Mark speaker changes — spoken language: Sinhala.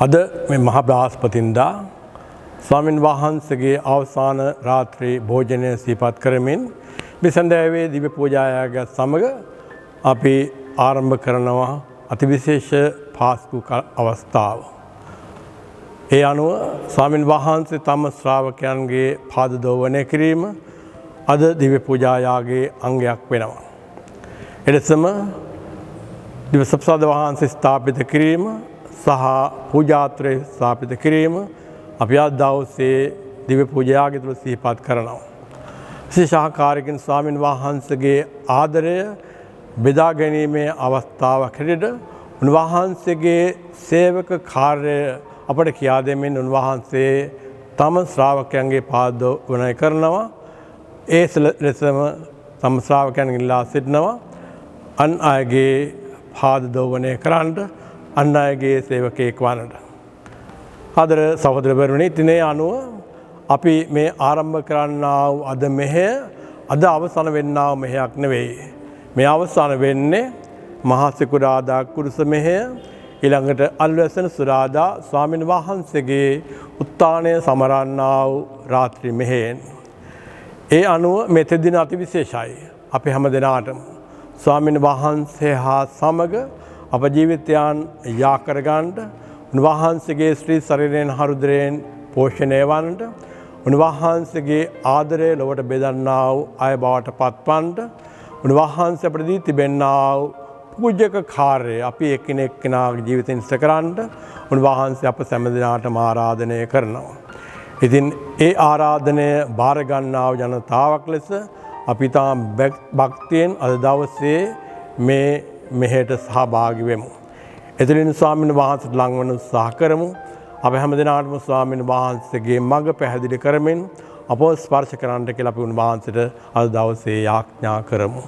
Speaker 1: අද මේ මහ බ්‍රහස්පතින්දා ස්වාමින් වහන්සේගේ අවසාන රාත්‍රී භෝජනය සිහිපත් කරමින් බිසන්දෑවේ දිව්‍ය පූජායාගත් සමග අපි ආරම්භ කරනවා අතිවිශේෂ පාස්කු අවස්ථාව. ඒ අනුව ස්වාමින් වහන්සේ තම ශ්‍රාවකයන්ගේ පාද දෝවනය කිරීම අද දිව්‍ය පූජායාගයේ අංගයක් වෙනවා. එලෙසම දිව්‍ය සප්සාද වහන්සේ ස්ථාපිත කිරීම සහ පූජාත්‍රය ස්ථාපිත කිරීම අපි අද දවසේ දිව්‍ය පූජායාගය තුළ සිහිපත් කරනවා. විශේෂාකාරකින් ස්වාමින් වහන්සේගේ ආදරය බෙදා ගැනීමේ අවස්ථාවක් හැටියට උන්වහන්සේගේ සේවක කාර්යය අපට කියා දෙමින් උන්වහන්සේ තම ශ්‍රාවකයන්ගේ පාද දෝවනය කරනවා. ඒ ලෙසම තම ශ්‍රාවකයන් ඉල්ලා සිටිනවා අන් අයගේ පාද දෝවනය කරන්නට, අන් අයගේ සේවකයෙක් වන්නට. ආදර සහෝදරවරුනි, ඉතින් අනුව අපි මේ ආරම්භ කරන්නා වූ අද මෙහෙය අද අවසන් වෙන්නා වූ මෙහෙයක් නෙවෙයි. මේ අවසන් වෙන්නේ මහා සිකුරාදා කුරුස මෙහෙය, ඊළඟට අල්වැසන සුරාදා ස්වාමීන් වහන්සේගේ උත්ථානය සමරන්නා වූ රාත්‍රී මෙහෙයෙන්. ඒ අනුව මේ තෙදින අතිවිශේෂයි. අපි හැම දිනාටම ස්වාමීන් වහන්සේ හා සමග අප ජීවිතයන් යා කරගන්නට, උන්වහන්සේගේ ශ්‍රී ශරීරයෙන් හරුද්‍රයෙන් පෝෂණය වන්නට, උන්වහන්සේගේ ආදරය ලොවට බෙදන්නා වූ අය බවට පත්වන්නට, උන්වහන්සේ අපට දී තිබෙන්නා වූ පූජක කාර්යය අපි එකිනෙක කෙනාගේ ජීවිතෙන් ඉෂ්ට කරන්නට උන්වහන්සේ අප සෑම දිනාටම ආරාධනය කරනවා. ඉතින් ඒ ආරාධනය බාර ගන්නා වූ ජනතාවක් ලෙස අපි තාම භක්තියෙන් අද දවසේ මේ මෙහෙයට සහභාගී වෙමු. එතනින් ස්වාමීන් වහන්සේට ලං වෙන උත්සාහ කරමු. අපි හැම දිනාටම ස්වාමීන් වහන්සේගේ මඟ පැහැදිලි කරමින් අපව ස්පර්ශ කරන්නට කියලා අපි උන්වහන්සේට අද දවසේ යාඥා කරමු.